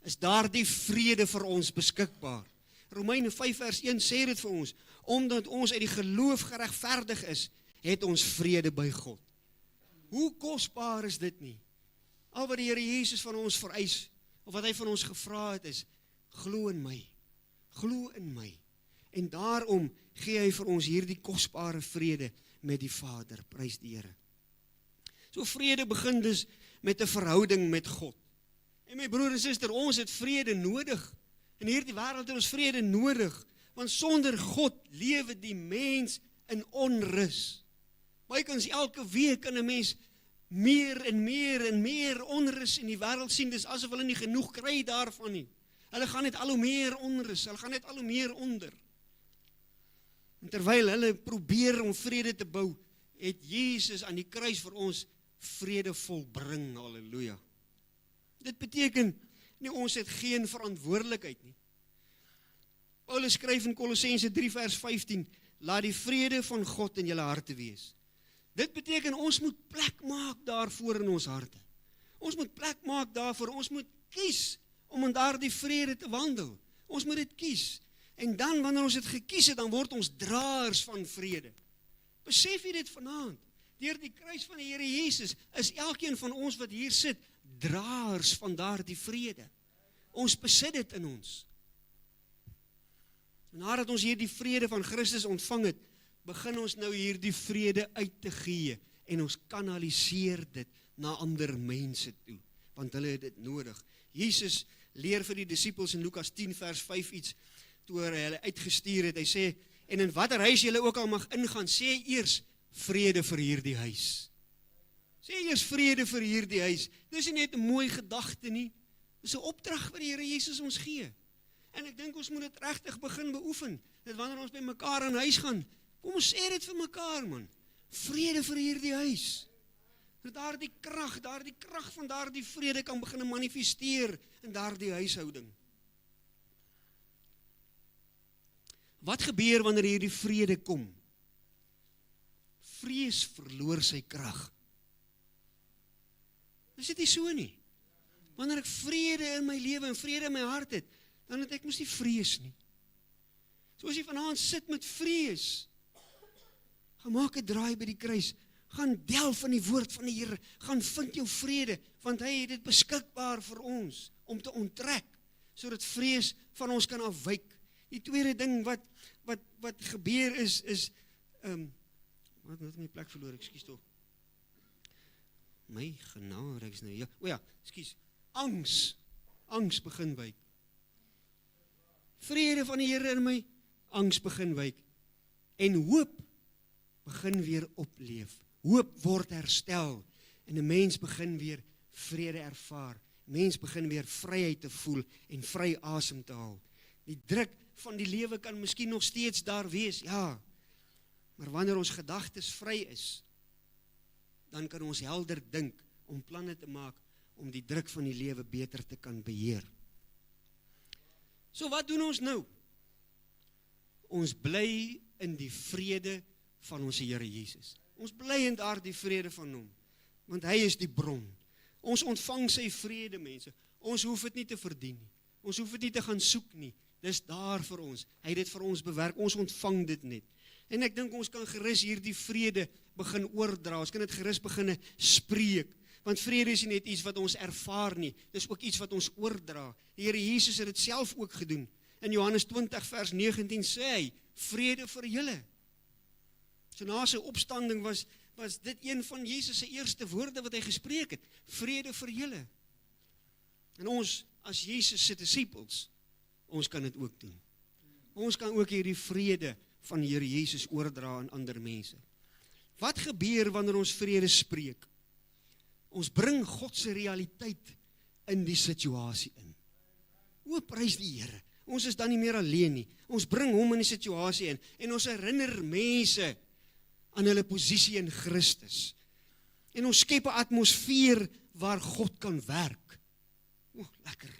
is daardie vrede vir ons beskikbaar. Romeine 5 vers 1 sê dit vir ons, omdat ons uit die geloof geregverdig is, het ons vrede by God. Hoe kosbaar is dit nie? Al wat die Here Jesus van ons vereis, of wat hy van ons gevra het is, glo in my, glo in my. En daarom gee hy vir ons hierdie kosbare vrede met die Vader, prys die Here. So vrede begin dus met 'n verhouding met God. En my broer en suster, ons het vrede nodig. In hierdie wêreld het ons vrede nodig, want sonder God lewe die mens in onrus. Bykans elke week kan 'n mens meer en meer en meer onrus in die wêreld sien, dis asof hulle nie genoeg kry daarvan nie. Hulle gaan net al hoe meer onrus, hulle gaan net al hoe meer onder. En terwyl hulle probeer om vrede te bou, het Jesus aan die kruis vir ons vrede volbring, halleluja. Dit beteken nie ons het geen verantwoordelikheid nie. Paulus skryf in Kolossense 3 vers 15, laat die vrede van God in julle harte wees. Dit beteken ons moet plek maak daarvoor in ons harte. Ons moet plek maak daarvoor, ons moet kies om in daardie vrede te wandel. Ons moet dit kies. En dan wanneer ons dit gekies het, dan word ons draers van vrede. Besef jy dit vanaand? Deur die kruis van die Here Jesus is elkeen van ons wat hier sit, draers van daardie vrede. Ons besit dit in ons. En nadat ons hierdie vrede van Christus ontvang het, begin ons nou hierdie vrede uit te gee en ons kanaliseer dit na ander mense toe, want hulle het dit nodig. Jesus leer vir die disippels in Lukas 10 vers 5 iets, toe hy hulle uitgestuur het, hy sê, en in watter huis julle ook al mag ingaan, sê eers vrede vir hierdie huis. Sê eers vrede vir hierdie huis. Dis nie net 'n mooi gedagte nie, dis 'n opdrag wat die Here Jesus ons gee. En ek dink ons moet dit regtig begin beoefen, dat wanneer ons by mekaar in huis gaan, kom ons sê dit vir mekaar, man. Vrede vir hierdie huis. Dat daardie krag van daardie vrede kan begin manifesteer in daardie huishouding. Wat gebeur wanneer hierdie vrede kom? Vrees verloor sy krag. Is dit nie so nie? Wanneer ek vrede in my lewe en vrede in my hart het, dan het ek mos nie vrees nie. So as jy vanaand sit met vrees, gaan maak 'n draai by die kruis, gaan delf in die woord van die Here, gaan vind jou vrede, want hy het dit beskikbaar vir ons, om te onttrek, sodat vrees van ons kan afwyk. Die tweede ding wat gebeur is wat het my plek verloor, ekskuus tog. My genade, ek is nou, ekskuus, angs begin wyk. Vrede van die Here in my, angs begin wyk. En hoop begin weer opleef. Hoop word herstel. En 'n mens begin weer vrede ervaar. Mens begin weer vryheid te voel en vry asem te haal. Die druk van die lewe kan miskien nog steeds daar wees, ja. Maar wanneer ons gedagtes vry is, dan kan ons helder dink om planne te maak om die druk van die lewe beter te kan beheer. So wat doen ons nou? Ons bly in die vrede van ons Here Jesus. Ons bly in daardie vrede van hom, want hy is die bron. Ons ontvang sy vrede, mense. Ons hoef dit nie te verdien nie. Ons hoef dit nie te gaan soek nie. Dis daar vir ons. Hy het dit vir ons bewerk. Ons ontvang dit net. En ek dink ons kan gerus hierdie vrede begin oordra. Ons kan dit gerus begin spreek. Want vrede is nie net iets wat ons ervaar nie. Dis ook iets wat ons oordra. Die Here Jesus het dit self ook gedoen. In Johannes 20 vers 19 sê hy, vrede vir julle. So na sy opstanding was dit een van Jesus se eerste woorde wat hy gespreek het. Vrede vir julle. En ons, as Jesus se disippels, ons kan dit ook doen. Ons kan ook hierdie vrede van die Here Jesus oordra aan ander mense. Wat gebeur wanneer ons vrede spreek? Ons bring God se realiteit in die situasie in. O, prys die Here. Ons is dan nie meer alleen nie. Ons bring hom in die situasie in en ons herinner mense aan hulle posisie in Christus. En ons skep 'n atmosfeer waar God kan werk. O, lekker.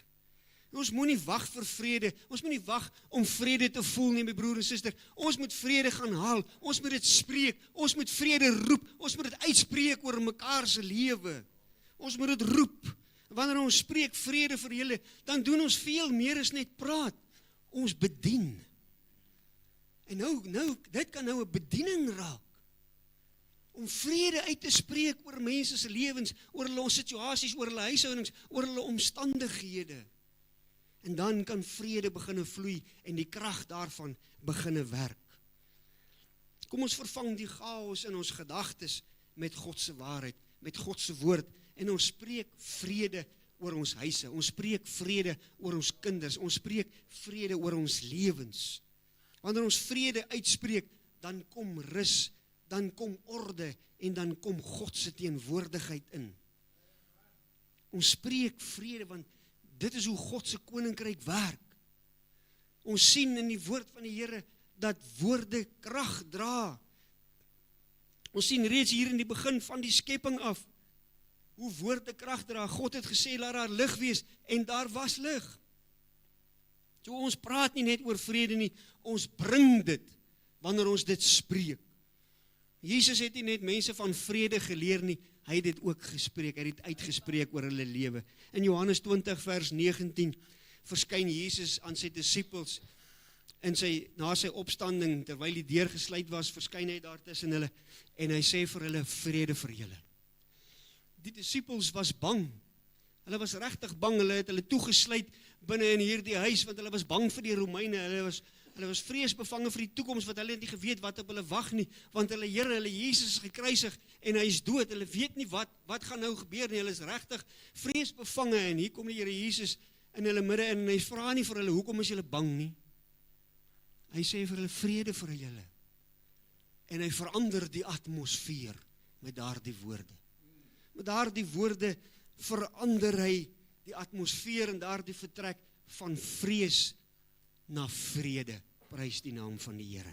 Ons moenie wag vir vrede. Ons moenie wag om vrede te voel nie, my broer en suster. Ons moet vrede gaan haal. Ons moet dit spreek. Ons moet vrede roep. Ons moet dit uitspreek oor mekaar se lewe. Ons moet dit roep. Wanneer ons spreek vrede vir julle, dan doen ons veel meer as net praat. Ons bedien. En nou, dit kan nou 'n bediening raak. Om vrede uit te spreek oor mense se lewens, oor hulle situasies, oor hulle huishoudings, oor hulle omstandighede. En dan kan vrede beginne vloei en die krag daarvan beginne werk. Kom ons vervang die chaos in ons gedagtes met God se waarheid, met God se woord en ons spreek vrede oor ons huise, ons spreek vrede oor ons kinders, ons spreek vrede oor ons lewens. Wanneer ons vrede uitspreek, dan kom rus, dan kom orde en dan kom God se teenwoordigheid in. Ons spreek vrede want dit is hoe God se koninkryk werk. Ons sien in die woord van die Here dat woorde krag dra. Ons sien reeds hier in die begin van die skepping af hoe woorde krag dra. God het gesê laat daar lig wees en daar was lig. So ons praat nie net oor vrede nie, ons bring dit wanneer ons dit spreek. Jesus het nie net mense van vrede geleer nie, hy het dit ook gespreek, hy het dit uitgespreek oor hulle lewe. In Johannes 20 vers 19 verskyn Jesus aan sy disippels na sy opstanding, terwyl die deur gesluit was, verskyn hy daar tussen hulle en hy sê vir hulle vrede vir julle. Die disippels was bang. Hulle was regtig bang, hulle het hulle toegesluit binne in hierdie huis want hulle was bang vir die Romeine. Hulle was vreesbevange vir die toekoms wat hulle nie geweet wat op hulle wag nie, want hulle Here, hulle Jesus is gekruisig en hy is dood. Hulle weet nie wat gaan nou gebeur nie. Hulle is regtig vreesbevange en hier kom die Here Jesus in hulle midde en hy vra nie vir hulle hoekom is julle bang nie. Hy sê vir hulle vrede vir julle. En hy verander die atmosfeer met daardie woorde. Met daardie woorde verander hy die atmosfeer en daardie vertrek van vrees na vrede. Prys die naam van die Here.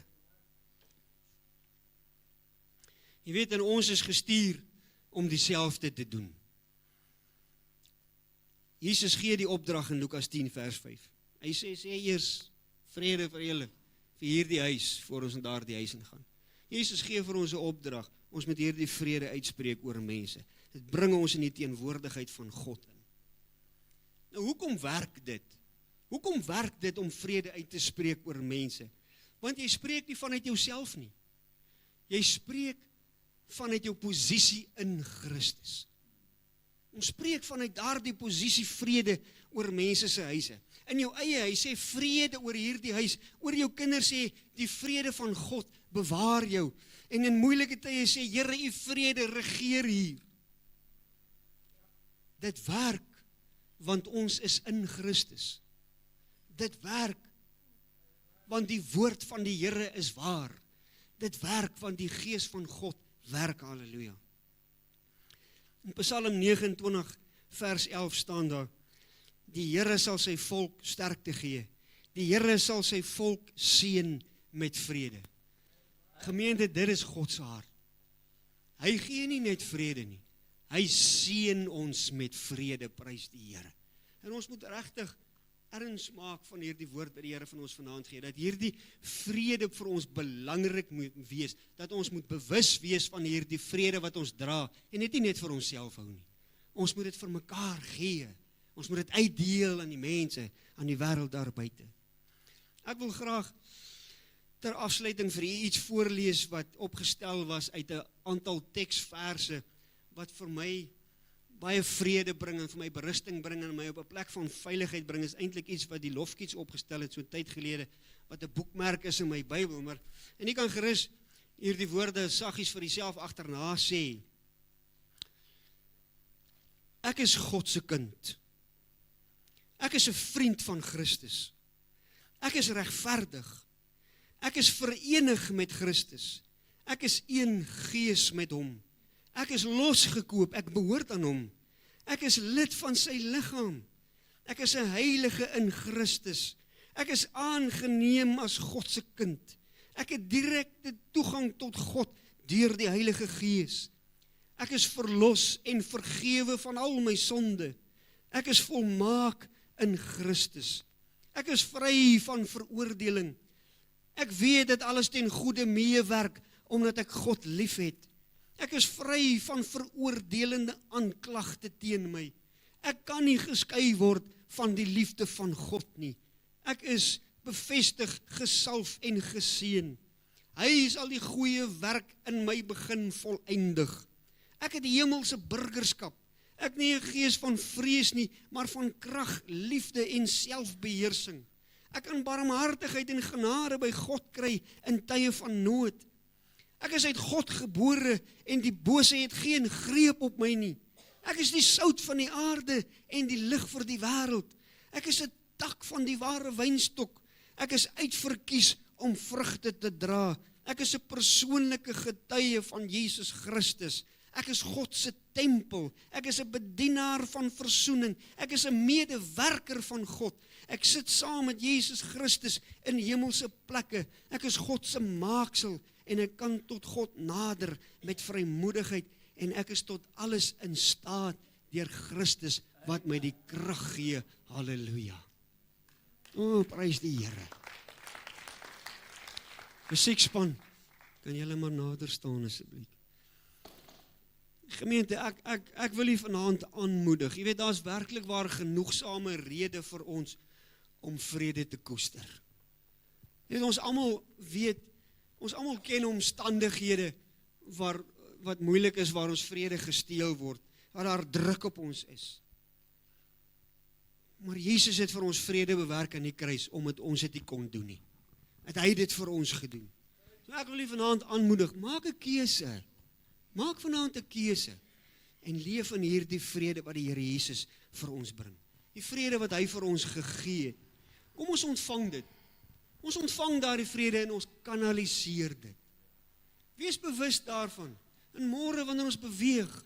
Jy weet, en ons is gestuur om dieselfde te doen. Jesus gee die opdrag in Lukas 10 vers 5. Hy sê eers vrede vir julle, vir hierdie huis, voor ons in daardie huis ingaan. Jesus gee vir ons 'n opdrag, ons moet hierdie vrede uitspreek oor mense. Dit bring ons in die teenwoordigheid van God in. Nou, hoekom werk dit? Hoekom werk dit om vrede uit te spreek oor mense? Want jy spreek nie vanuit jouself nie. Jy spreek vanuit jou posisie in Christus. Ons spreek vanuit daardie posisie vrede oor mense se huise. In jou eie huis sê vrede oor hierdie huis, oor jou kinders sê die vrede van God bewaar jou. En in moeilike tye sê Here, u vrede regeer hier. Dit werk want ons is in Christus. Dit werk want die woord van die Here is waar. Dit werk want die Gees van God werk, halleluja. In Psalm 29 vers 11 staan daar: die Here sal sy volk sterkte gee. Die Here sal sy volk seën met vrede. Gemeente, dit is God se hart. Hy gee nie net vrede nie. Hy seën ons met vrede, prys die Here. En ons moet regtig erns maak van hierdie woord wat die Here van ons vanaand gee, dat hierdie vrede vir ons belangrik moet wees, dat ons moet bewus wees van hierdie vrede wat ons dra, en dit nie net vir onsself hou nie. Ons moet dit vir mekaar gee. Ons moet dit uitdeel aan die mense, aan die wêreld daar buite. Ek wil graag ter afsluiting vir u iets voorlees wat opgestel was uit 'n aantal teksverse wat vir my baie vrede bring en vir my berusting bring en my op 'n plek van veiligheid bring. Is eintlik iets wat die Lofkiets opgestel het so 'n tyd gelede, wat 'n boekmerk is in my Bybel, maar en jy kan gerus hierdie woorde saggies vir jouself agterna sê. Ek is God se kind. Ek is 'n vriend van Christus. Ek is regverdig. Ek is verenig met Christus. Ek is een gees met hom. Ek is losgekoop, ek behoort aan hom. Ek is lid van sy liggaam. Ek is 'n heilige in Christus. Ek is aangeneem as God se kind. Ek het direkte toegang tot God deur die Heilige Gees. Ek is verlos en vergewe van al my sonde. Ek is volmaak in Christus. Ek is vry van veroordeling. Ek weet dat alles ten goeie meewerk omdat ek God liefhet. Ek is vry van veroordelende aanklagte teen my. Ek kan nie geskei word van die liefde van God nie. Ek is bevestig, gesalf en geseën. Hy sal die goeie werk in my begin voleindig. Ek het die hemelse burgerskap. Ek nie 'n gees van vrees nie, maar van krag, liefde en selfbeheersing. Ek kan barmhartigheid en genade by God kry in tye van nood. Ek is uit God gebore en die bose het geen greep op my nie. Ek is die sout van die aarde en die lig vir die wêreld. Ek is 'n tak van die ware wynstok. Ek is uitverkies om vrugte te dra. Ek is 'n persoonlike getuie van Jesus Christus. Ek is God se tempel. Ek is 'n bedienaar van versoening. Ek is 'n medewerker van God. Ek sit saam met Jesus Christus in hemelse plekke. Ek is God se maaksel en ek kan tot God nader met vrymoedigheid en ek is tot alles in staat deur Christus wat my die krag gee. Halleluja. O, prys die Here. Musiekspan, kan julle maar nader staan asseblief. Gemeente, ek wil u vanaand aanmoedig. Jy weet, daar's werklik waar genoegsame rede vir ons om vrede te koester. Jy weet, ons almal ken omstandighede wat moeilik is, waar ons vrede gesteel word, waar daar druk op ons is. Maar Jesus het vir ons vrede bewerk aan die kruis, omdat ons dit nie kon doen nie. Het hy dit vir ons gedoen. So ek wil u vanaand aanmoedig, maak 'n keuse. Maak vanaand 'n keuse en leef in hierdie vrede wat die Here Jesus vir ons bring. Die vrede wat hy vir ons gegee het. Kom ons ontvang dit. Ons ontvang daardie vrede en ons kanaliseer dit. Wees bewus daarvan. En môre wanneer ons beweeg,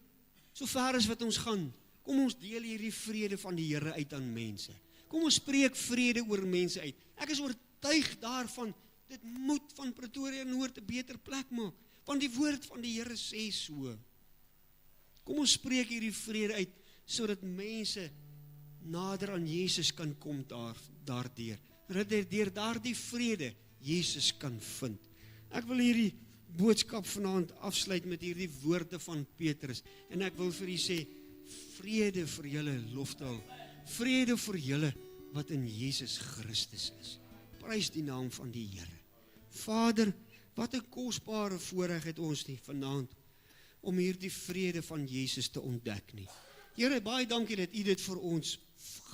so ver as wat ons gaan, kom ons deel hierdie vrede van die Here uit aan mense. Kom ons spreek vrede oor mense uit. Ek is oortuig daarvan, dit moet van Pretoria Noord 'n beter plek maak. Want die woord van die Here sê so. Kom ons spreek hierdie vrede uit, sodat mense nader aan Jesus kan kom daardeur. Dat deur daardie vrede Jesus kan vind. Ek wil hierdie boodskap vanaand afsluit met hierdie woorde van Petrus. En ek wil vir u sê, vrede vir julle Lofdal. Vrede vir julle wat in Jesus Christus is. Prys die naam van die Here. Vader, wat 'n kosbare voorreg het ons nie vanaand om hierdie vrede van Jesus te ontdek nie. Here, baie dankie dat u dit vir ons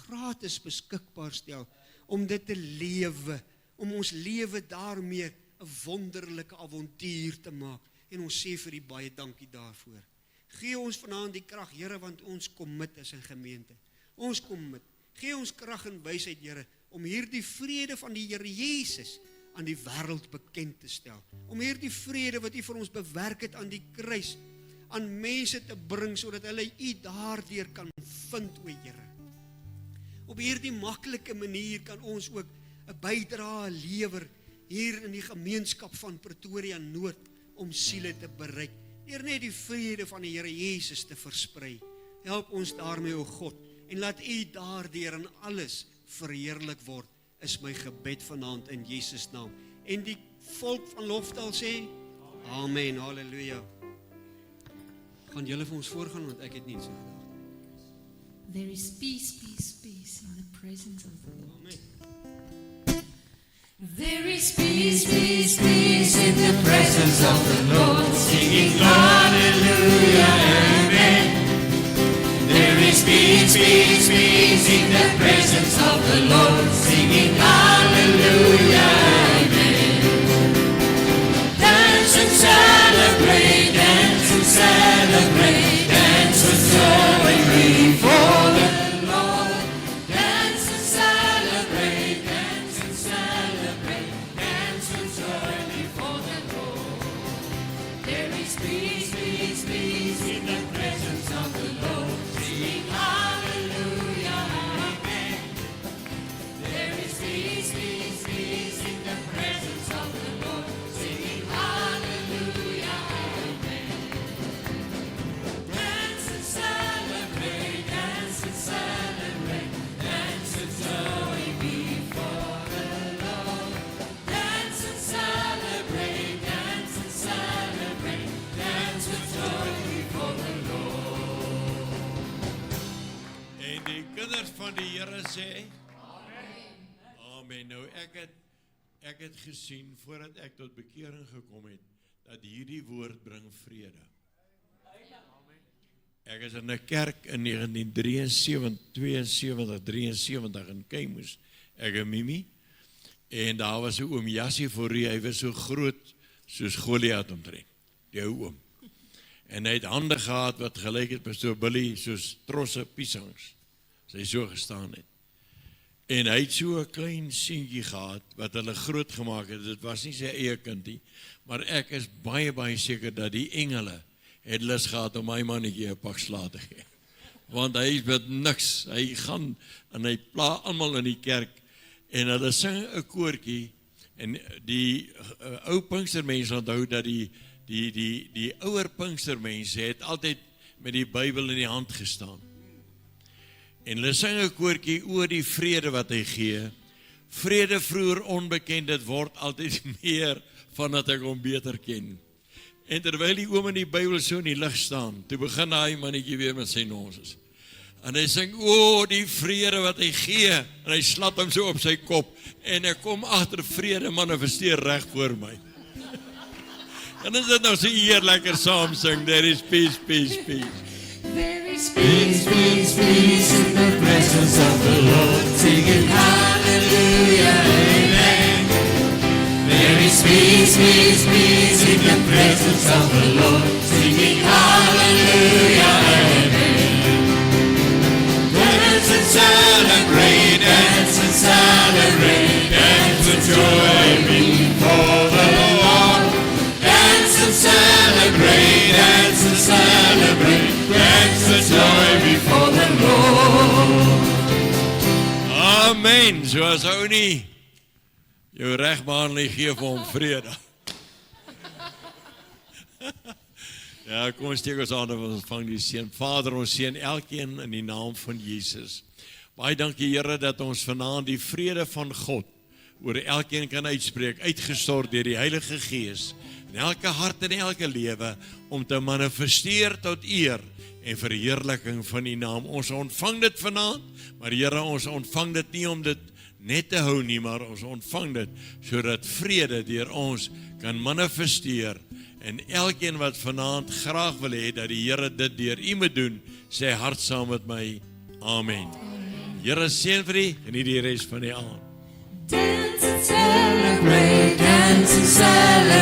gratis beskikbaar stel, om dit te lewe, om ons lewe daarmee 'n wonderlike avontuur te maak. En ons sê vir u baie dankie daarvoor. Gee ons vanaand die krag, Here, want ons commit as 'n gemeente. Ons commit. Gee ons krag en wysheid, Here, om hierdie vrede van die Here Jesus aan die wêreld bekend te stel. Om hierdie vrede wat u vir ons bewerk het aan die kruis, aan mense te bring, sodat hulle u daardeur kan vind, o Here. Op hierdie maklike manier kan ons ook 'n bydrae lewer hier in die gemeenskap van Pretoria Noord om siele te bereik. Deur net die vrede van die Here Jesus te versprei. Help ons daarmee, o God, en laat u daardeur in alles verheerlik word, is my gebed vanaand in Jesus naam. En die volk van Lofdal sê, amen, halleluja. Gaan julle vir ons voorgaan, want ek het nie so gedag. There is peace, peace, peace in the presence of the Lord. Amen. There is peace, peace, peace in the presence of the Lord, singing hallelujah, amen. There is peace, peace, peace in the presence of the Lord, singing hallelujah, amen. Dance and shout. van die Here sê? Amen. Nou ek het gesien voordat ek tot bekering gekom het dat hierdie woord bring vrede. Ek is in 'n kerk in 1973 in Keimus, ek en Mimi, en daar was 'n oom Jassie Forrie, hy was so groot soos Goliat omtrent, die ou oom. En hy het hande gehad wat gelyk het met so Billy, soos trosse piesangs, as hy so gestaan het. En hy het so 'n klein seentjie gehad, wat hulle groot gemaak het, dit was nie sy eie kind nie, maar ek is baie, baie seker dat die engele het lus gehad om my mannetjie 'n pak slaag te gee. Want hy is met niks, hy gaan en hy pla almal in die kerk, en hulle sing 'n koortjie, en die ou Pinkstermense onthou dat die ouer Pinkstermense het altyd met die Bybel in die hand gestaan. En hulle sing 'n koortjie oor die vrede wat hy gee. Vrede vroeër onbekend, dit word altyd meer vandat ek hom beter ken. En terwyl die oom in die Bybel so in die lig staan, toe begin hy mannetjie weer met sy nonsens. En hy sing, die vrede wat hy gee, en hy slat hom so op sy kop, en ek kom agter vrede manifesteer reg voor my. En is dit nou so heerliker saam sing, there is peace, peace, peace. There is peace, peace, peace in the presence of the Lord. Singing hallelujah, amen. There is peace, peace, peace in the presence of the Lord. Singing hallelujah, amen. Dance and celebrate, dance and celebrate, dance with joy before the Lord. Dance and celebrate, dance and celebrate, dance with joy before the Lord. Amen, soos ou nie jou reg behandel, gee vir hom vrede. Ja, kom ons steek ons hande, ons ontvang die seën. Vader, ons seën elkeen in die naam van Jesus. Baie dankie Here dat ons vanaand die vrede van God oor elkeen kan uitspreek, uitgestort deur die Heilige Gees in elke hart en elke lewe, om te manifesteer tot eer en verheerliking van die naam. Ons ontvang dit vanaand, maar Here, ons ontvang dit nie om dit net te hou nie, maar ons ontvang dit sodat vrede deur ons kan manifesteer. En elkeen wat vanaand graag wil hê dat die Here dit deur u moet doen, sê hart saam met my, amen. Here seën vir u en die res van die aand. Dance and celebrate, dance and celebrate.